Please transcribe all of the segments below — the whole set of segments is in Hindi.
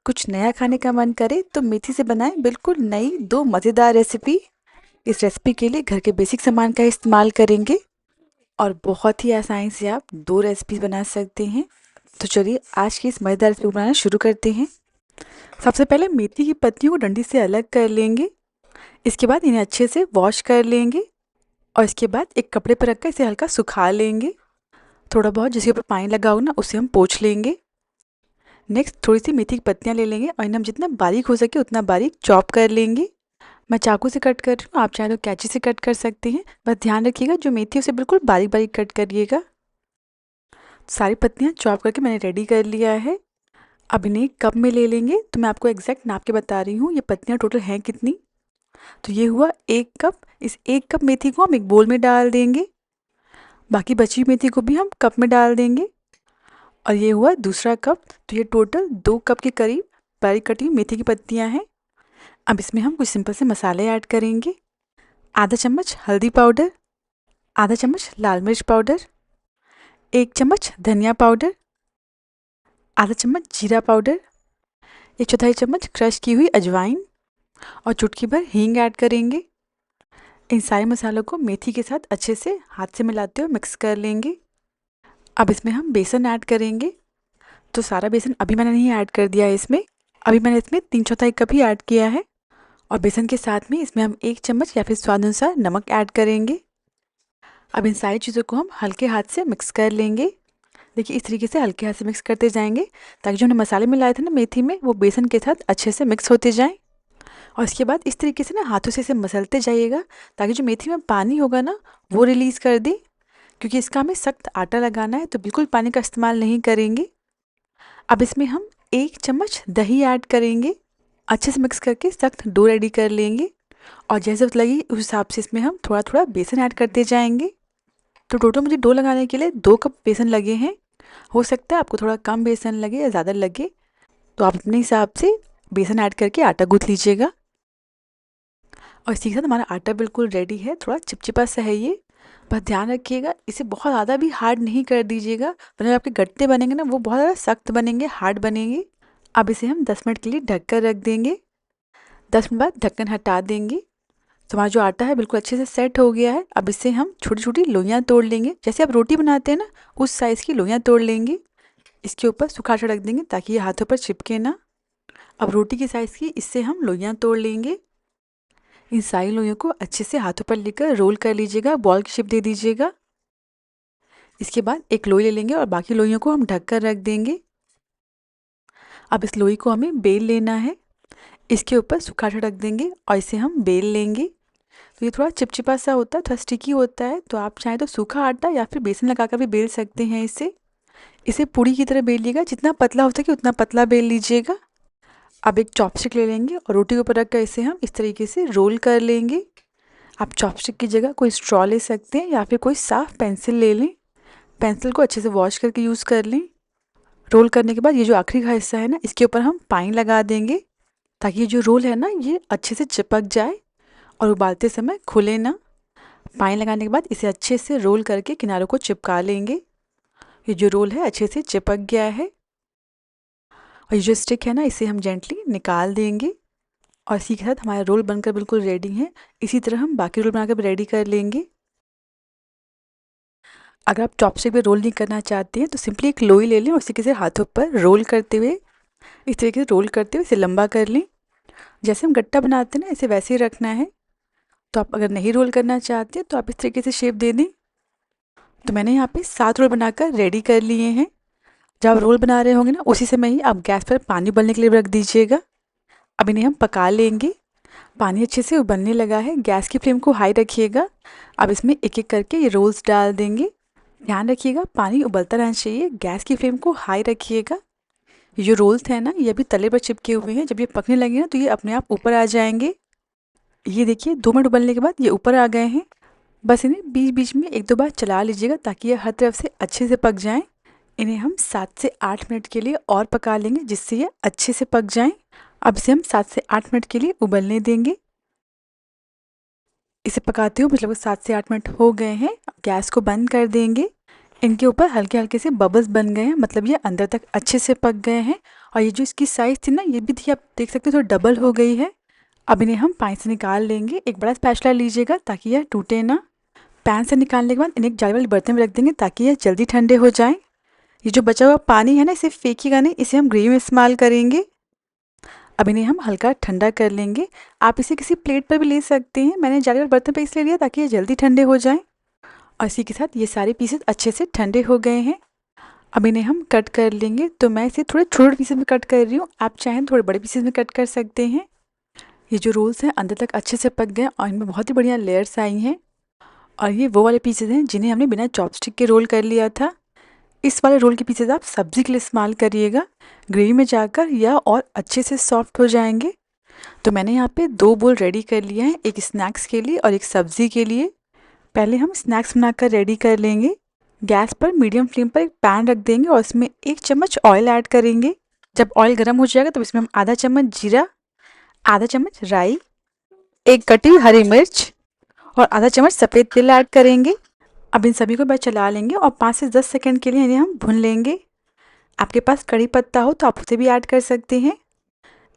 कुछ नया खाने का मन करे तो मेथी से बनाएं बिल्कुल नई दो मज़ेदार रेसिपी। इस रेसिपी के लिए घर के बेसिक सामान का इस्तेमाल करेंगे और बहुत ही आसानी से आप दो रेसिपी बना सकते हैं। तो चलिए आज की इस मज़ेदार रेसिपी बनाना शुरू करते हैं। सबसे पहले मेथी की पत्तियों को डंडी से अलग कर लेंगे। इसके बाद इन्हें अच्छे से वॉश कर लेंगे और इसके बाद एक कपड़े पर रखकर इसे हल्का सुखा लेंगे। थोड़ा बहुत जिसके ऊपर पानी लगा हो ना उसे हम पोंछ लेंगे। नेक्स्ट थोड़ी सी मेथी की पत्तियाँ ले लेंगे और इन्हें हम जितना बारीक हो सके उतना बारीक चॉप कर लेंगे। मैं चाकू से कट कर रही हूँ, आप चाहे तो कैंची से कट कर सकते हैं। बस ध्यान रखिएगा जो मेथी है उसे बिल्कुल बारीक बारीक कट करिएगा। सारी पत्तियाँ चॉप करके मैंने रेडी कर लिया है। अब इन्हें कप में ले लेंगे। तो मैं आपको एग्जैक्ट नाप के बता रही हूँ ये पत्तियाँ टोटल हैं कितनी। तो ये हुआ 1 कप। इस 1 कप मेथी को हम एक बोल में डाल देंगे। बाकी बची हुई मेथी को भी हम कप में डाल देंगे। और ये हुआ दूसरा कप। तो ये टोटल 2 कप के करीब बारीक कटी हुई मेथी की पत्तियाँ हैं। अब इसमें हम कुछ सिंपल से मसाले ऐड करेंगे। आधा चम्मच हल्दी पाउडर, आधा चम्मच लाल मिर्च पाउडर, 1 चम्मच धनिया पाउडर, आधा चम्मच जीरा पाउडर, 1/4 चम्मच क्रश की हुई अजवाइन और चुटकी भर हींग ऐड करेंगे। इन सारे मसालों को मेथी के साथ अच्छे से हाथ से मिलाते हुए मिक्स कर लेंगे। अब इसमें हम बेसन ऐड करेंगे। तो सारा बेसन अभी मैंने नहीं ऐड कर दिया है इसमें। अभी मैंने इसमें 3/4 कप ही ऐड किया है। और बेसन के साथ में इसमें हम 1 चम्मच या फिर स्वाद अनुसार नमक ऐड करेंगे। अब इन सारी चीज़ों को हम हल्के हाथ से मिक्स कर लेंगे। देखिए इस तरीके से हल्के हाथ से मिक्स करते जाएंगे ताकि जो हमने मसाले मिलाए थे ना मेथी में वो बेसन के साथ अच्छे से मिक्स होते जाएं। और इसके बाद इस तरीके से ना हाथों से इसे मसलते जाइएगा ताकि जो मेथी में पानी होगा ना वो रिलीज़ कर दे, क्योंकि इसका हमें सख्त आटा लगाना है तो बिल्कुल पानी का इस्तेमाल नहीं करेंगे। अब इसमें हम 1 चम्मच दही ऐड करेंगे। अच्छे से मिक्स करके सख्त डो रेडी कर लेंगे। और जैसे लगी उस हिसाब से इसमें हम थोड़ा थोड़ा बेसन ऐड करते जाएंगे। तो टोटल मुझे डो लगाने के लिए 2 कप बेसन लगे हैं। हो सकता है आपको थोड़ा कम बेसन लगे या ज़्यादा लगे, तो आप अपने हिसाब से बेसन ऐड करके आटा गूँथ लीजिएगा। और इसी के साथ हमारा आटा बिल्कुल रेडी है। थोड़ा चिपचिपा सा है ये, बस ध्यान रखिएगा इसे बहुत ज़्यादा भी हार्ड नहीं कर दीजिएगा, वरना आपके गट्टे बनेंगे ना वो बहुत ज़्यादा सख्त बनेंगे, हार्ड बनेंगे। अब इसे हम 10 मिनट के लिए ढक कर रख देंगे। 10 मिनट बाद ढक्कन हटा देंगे। तो हमारा जो आटा है बिल्कुल अच्छे से सेट हो गया है। अब इससे हम छोटी छोटी लोइयाँ तोड़ लेंगे। जैसे आप रोटी बनाते हैं ना उस साइज़ की लोइयाँ तोड़ लेंगे। इसके ऊपर सूखा आटा रख देंगे ताकि ये हाथों पर चिपके ना। अब रोटी की साइज़ की इससे हम लोइयाँ तोड़ लेंगे। इन सारी लोइयों को अच्छे से हाथों पर लेकर रोल कर लीजिएगा, बॉल की शेप दे दीजिएगा। इसके बाद एक लोई ले लेंगे और बाकी लोइयों को हम ढक कर रख देंगे। अब इस लोई को हमें बेल लेना है। इसके ऊपर सूखा आटा रख देंगे और इसे हम बेल लेंगे। तो ये थोड़ा चिपचिपा सा होता है, थोड़ा स्टिकी होता है, तो आप चाहें तो सूखा आटा या फिर बेसन लगाकर भी बेल सकते हैं इसे। इसे पूड़ी की तरह बेलिएगा, जितना पतला हो सके उतना पतला बेल लीजिएगा। अब एक चॉपस्टिक ले लेंगे और रोटी के ऊपर रखकर इसे हम इस तरीके से रोल कर लेंगे। आप चॉपस्टिक की जगह कोई स्ट्रॉ ले सकते हैं या फिर कोई साफ़ पेंसिल ले लें। पेंसिल को अच्छे से वॉश करके यूज़ कर लें। रोल करने के बाद ये जो आखिरी का हिस्सा है ना इसके ऊपर हम पानी लगा देंगे ताकि ये जो रोल है ना ये अच्छे से चिपक जाए और उबालते समय खुले ना। पानी लगाने के बाद इसे अच्छे से रोल करके किनारों को चिपका लेंगे। ये जो रोल है अच्छे से चिपक गया है। और ये जो स्टिक है ना इसे हम जेंटली निकाल देंगे। और इसी के साथ हमारा रोल बनकर बिल्कुल रेडी है। इसी तरह हम बाकी रोल बनाकर रेडी कर लेंगे। अगर आप चॉपस्टिक पे रोल नहीं करना चाहते हैं तो सिंपली एक लोई ले लें और उसी से हाथों पर रोल करते हुए इस तरीके से रोल करते हुए इसे लंबा कर लें। जैसे हम गट्टा बनाते हैं ना इसे वैसे ही रखना है। तो आप अगर नहीं रोल करना चाहते तो आप इस तरीके से शेप दे दें। तो मैंने यहाँ पे 7 रोल बनाकर रेडी कर लिए हैं। जब आप रोल बना रहे होंगे ना उसी समय ही आप गैस पर पानी उबलने के लिए रख दीजिएगा। अब इन्हें हम पका लेंगे। पानी अच्छे से उबलने लगा है, गैस की फ्लेम को हाई रखिएगा। अब इसमें एक एक करके ये रोल्स डाल देंगे। ध्यान रखिएगा पानी उबलता रहना चाहिए, गैस की फ्लेम को हाई रखिएगा। ये जो रोल्स हैं ना ये अभी तले पर चिपके हुए हैं, जब ये पकने लगे ना तो ये अपने आप ऊपर आ जाएंगे। ये देखिए 2 मिनट उबलने के बाद ये ऊपर आ गए हैं। बस इन्हें बीच बीच में 1-2 बार चला लीजिएगा ताकि ये हर तरफ से अच्छे से पक जाएं। इन्हें हम 7 से 8 मिनट के लिए और पका लेंगे जिससे ये अच्छे से पक जाएं। अब इसे हम 7 से 8 मिनट के लिए उबलने देंगे। इसे पकाते हुए मतलब 7 से 8 मिनट हो गए हैं। गैस को बंद कर देंगे। इनके ऊपर हल्के हल्के से बबल्स बन गए हैं, मतलब ये अंदर तक अच्छे से पक गए हैं और ये जो इसकी साइज़ थी ना, ये भी थी, आप देख सकते हो, थोड़ी डबल हो गई है। अब इन्हें हम पानी से निकाल लेंगे। एक बड़ा स्पैचुला लीजिएगा ताकि यह टूटे ना। पैन से निकालने के बाद इन्हें एक जाली वाले बर्तन में रख देंगे ताकि यह जल्दी ठंडे हो जाएं। ये जो बचा हुआ पानी है ना, इसे फेंकिएगा नहीं, इसे हम ग्रेवी में इस्तेमाल करेंगे। अब इन्हें हम हल्का ठंडा कर लेंगे। आप इसे किसी प्लेट पर भी ले सकते हैं। मैंने जाली वाले बर्तन पर इसलिए लिया ताकि ये जल्दी ठंडे हो जाएं। और इसी के साथ ये सारे पीसेस अच्छे से ठंडे हो गए हैं। अब इन्हें हम कट कर लेंगे। तो मैं इसे थोड़े छोटे पीसेस में कट कर रही हूँ, आप चाहें थोड़े बड़े पीसेस में कट कर सकते हैं। ये जो रोल्स हैं अंदर तक अच्छे से पक गए और इनमें बहुत ही बढ़िया लेयर्स आई हैं। और ये वो वाले पीसेस हैं जिन्हें हमने बिना चॉपस्टिक के रोल कर लिया था। इस वाले रोल के पीसेस आप सब्जी के लिए इस्तेमाल करिएगा, ग्रेवी में जाकर यह और अच्छे से सॉफ्ट हो जाएंगे। तो मैंने यहाँ पे 2 बोल रेडी कर लिया है, एक स्नैक्स के लिए और एक सब्जी के लिए। पहले हम स्नैक्स बनाकर रेडी कर लेंगे। गैस पर मीडियम फ्लेम पर एक पैन रख देंगे और इसमें 1 चम्मच ऑयल ऐड करेंगे। जब ऑयल गर्म हो जाएगा तो इसमें हम आधा चम्मच जीरा, आधा चम्मच राई, 1 कटी हुई हरी मिर्च और आधा चम्मच सफ़ेद तिल ऐड करेंगे। अब इन सभी को बस चला लेंगे और 5 से 10 सेकंड के लिए इन्हें हम भून लेंगे। आपके पास कड़ी पत्ता हो तो आप उसे भी ऐड कर सकते हैं।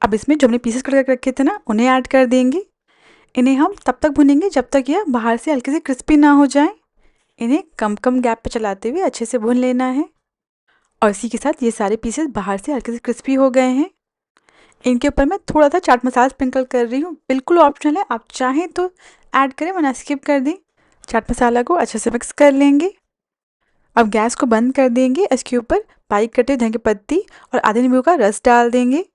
अब इसमें जो हमने पीसेस कट कर रखे थे ना, उन्हें ऐड कर देंगे। इन्हें हम तब तक भूनेंगे जब तक यह बाहर से हल्के से क्रिस्पी ना हो जाए। इन्हें कम कम गैप पे चलाते हुए अच्छे से भून लेना है। और इसी के साथ ये सारे पीसेस बाहर से हल्के से क्रिस्पी हो गए हैं। इनके ऊपर मैं थोड़ा सा चाट मसाला स्प्रिंकल कर रही हूँ, बिल्कुल ऑप्शनल है, आप चाहें तो ऐड करें वरना स्किप कर दें। चाट मसाला को अच्छे से मिक्स कर लेंगे। अब गैस को बंद कर देंगे। इसके ऊपर बारीक कटे धनिया की पत्ती और आधे नींबू का रस डाल देंगे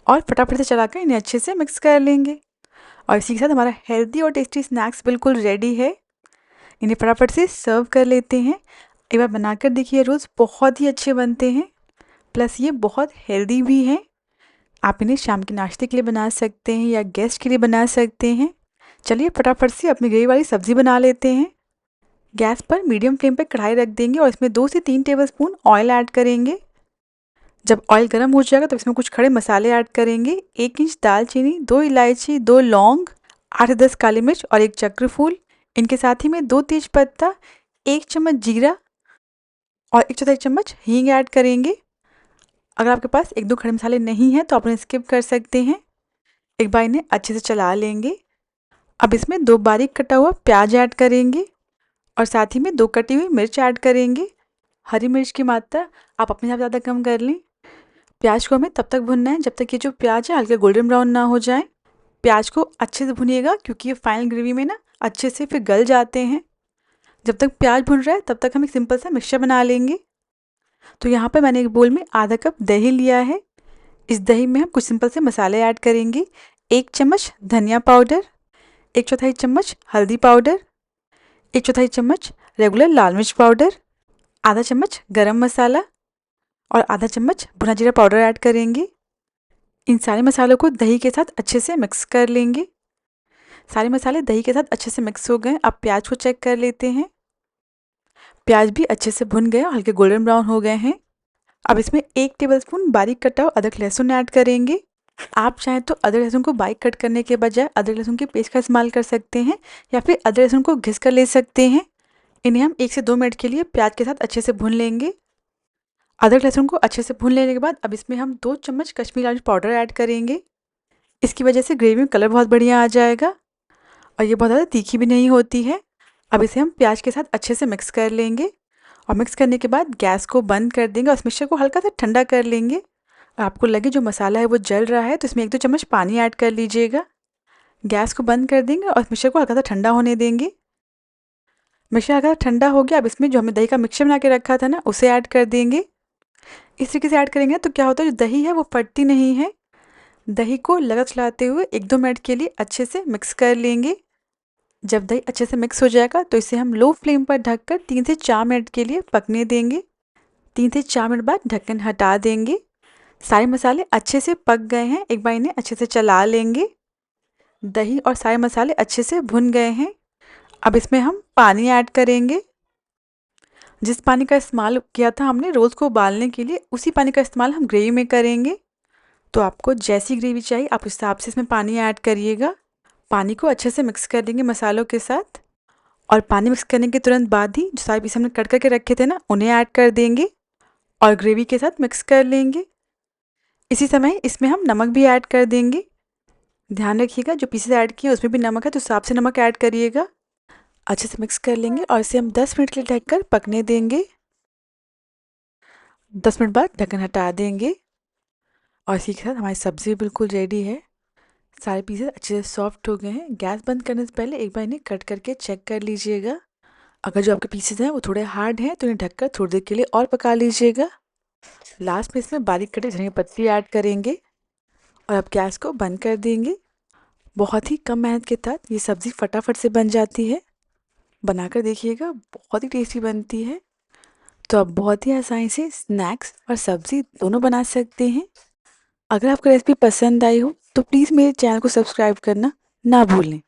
और फटाफट से चलाकर इन्हें अच्छे से मिक्स कर लेंगे। और इसी के साथ हमारा हेल्दी और टेस्टी स्नैक्स बिल्कुल रेडी है। इन्हें फटाफट से सर्व कर लेते हैं। एक बार बनाकर देखिए, रोज़ बहुत ही अच्छे बनते हैं, प्लस ये बहुत हेल्दी भी हैं। आप इन्हें शाम के नाश्ते के लिए बना सकते हैं या गेस्ट के लिए बना सकते हैं। चलिए फटाफट से अपनी ग्रेवी वाली सब्ज़ी बना लेते हैं। गैस पर मीडियम फ्लेम पर कढ़ाई रख देंगे और इसमें 2 से 3 टेबलस्पून ऑयल ऐड करेंगे। जब ऑयल गर्म हो जाएगा तो इसमें कुछ खड़े मसाले ऐड करेंगे। 1 इंच दालचीनी, 2 इलायची, 2 लौंग, 8 से 10 काली मिर्च और 1 चक्रफूल। इनके साथ ही में 2 तेज पत्ता, 1 चम्मच जीरा और 1/4 चम्मच हींग ऐड करेंगे। अगर आपके पास 1-2 खड़े मसाले नहीं हैं तो आप उन्हें स्किप कर सकते हैं। एक बार इन्हें अच्छे से चला लेंगे। अब इसमें 2 बारीक कटा हुआ प्याज ऐड करेंगे और साथ ही में 2 कटी हुई मिर्च ऐड करेंगे। हरी मिर्च की मात्रा आप अपने हिसाब से ज़्यादा कम कर लें। प्याज को हमें तब तक भुनना है जब तक ये जो प्याज है हल्के गोल्डन ब्राउन ना हो जाए। प्याज को अच्छे से भुनिएगा क्योंकि ये फाइनल ग्रेवी में ना अच्छे से फिर गल जाते हैं। जब तक प्याज भुन रहा है तब तक हम एक सिंपल सा मिक्सचर बना लेंगे। तो यहाँ पर मैंने एक बोल में आधा कप दही लिया है। इस दही में हम कुछ सिंपल से मसाले ऐड करेंगे। 1 चम्मच धनिया पाउडर, 1/4 चम्मच हल्दी पाउडर, 1/4 चम्मच रेगुलर लाल मिर्च पाउडर, आधा चम्मच गरम मसाला और आधा चम्मच भुना जीरा पाउडर ऐड करेंगे। इन सारे मसालों को दही के साथ अच्छे से मिक्स कर लेंगे। सारे मसाले दही के साथ अच्छे से मिक्स हो गए। अब प्याज को चेक कर लेते हैं। प्याज भी अच्छे से भुन गए और हल्के गोल्डन ब्राउन हो गए हैं। अब इसमें 1 टेबलस्पून बारीक कटा हुआ अदरक लहसुन ऐड करेंगे। आप चाहें तो अदरक लहसुन को बारीक कट करने के बजाय अदरक लहसुन के पेस्ट का इस्तेमाल कर सकते हैं या फिर अदरक लहसुन को घिस कर ले सकते हैं। इन्हें हम 1 से 2 मिनट के लिए प्याज के साथ अच्छे से भून लेंगे। अदरक लहसुन को अच्छे से भून लेने के बाद अब इसमें हम 2 चम्मच कश्मीरी लाल मिर्च पाउडर ऐड करेंगे। इसकी वजह से ग्रेवी में कलर बहुत बढ़िया आ जाएगा और ये बहुत ज़्यादा तीखी भी नहीं होती है। अब इसे हम प्याज के साथ अच्छे से मिक्स कर लेंगे और मिक्स करने के बाद गैस को बंद कर देंगे और इस मिक्सचर को हल्का सा ठंडा कर लेंगे। आपको लगे जो मसाला है वो जल रहा है तो इसमें 1-2 चम्मच पानी ऐड कर लीजिएगा। गैस को बंद कर देंगे और इस मिक्सचर को हल्का सा ठंडा होने देंगे। मिक्सचर हल्का ठंडा हो गया। अब इसमें जो हमने दही का मिक्सचर बना के रखा था ना, उसे ऐड कर देंगे। इस तरीके से ऐड करेंगे तो क्या होता है, जो दही है वो फटती नहीं है। दही को लगातार चलाते हुए 1-2 मिनट के लिए अच्छे से मिक्स कर लेंगे। जब दही अच्छे से मिक्स हो जाएगा तो इसे हम लो फ्लेम पर ढककर 3 से 4 मिनट के लिए पकने देंगे। 3 से 4 मिनट बाद ढक्कन हटा देंगे। सारे मसाले अच्छे से पक गए हैं। एक बार इन्हें अच्छे से चला लेंगे। दही और सारे मसाले अच्छे से भुन गए हैं। अब इसमें हम पानी ऐड करेंगे। जिस पानी का इस्तेमाल किया था हमने रोज़ को उबालने के लिए, उसी पानी का इस्तेमाल हम ग्रेवी में करेंगे। तो आपको जैसी ग्रेवी चाहिए आप उस हिसाब से इसमें पानी ऐड करिएगा। पानी को अच्छे से मिक्स कर देंगे मसालों के साथ और पानी मिक्स करने के तुरंत बाद ही जो सारे पीस हमने कट करके रखे थे ना, उन्हें ऐड कर देंगे और ग्रेवी के साथ मिक्स कर लेंगे। इसी समय इसमें हम नमक भी ऐड कर देंगे। ध्यान रखिएगा जो पीसेस ऐड किए उसमें भी नमक है तो हिसाब से नमक ऐड करिएगा। अच्छे से मिक्स कर लेंगे और इसे हम 10 मिनट के लिए ढककर पकने देंगे। 10 मिनट बाद ढक्कन हटा देंगे और इसी के साथ हमारी सब्ज़ी बिल्कुल रेडी है। सारे पीसेस अच्छे से सॉफ्ट हो गए हैं। गैस बंद करने से पहले एक बार इन्हें कट करके चेक कर लीजिएगा। अगर जो आपके पीसेस हैं वो थोड़े हार्ड हैं तो इन्हें ढककर थोड़ी देर के लिए और पका लीजिएगा। लास्ट में इसमें बारीक कटे धनिया पत्ती ऐड करेंगे और अब गैस को बंद कर देंगे। बहुत ही कम मेहनत के साथ ये सब्ज़ी फटाफट से बन जाती है। बनाकर देखिएगा, बहुत ही टेस्टी बनती है। तो आप बहुत ही आसानी से स्नैक्स और सब्ज़ी दोनों बना सकते हैं। अगर आपको रेसिपी पसंद आई हो तो प्लीज़ मेरे चैनल को सब्सक्राइब करना ना भूलें।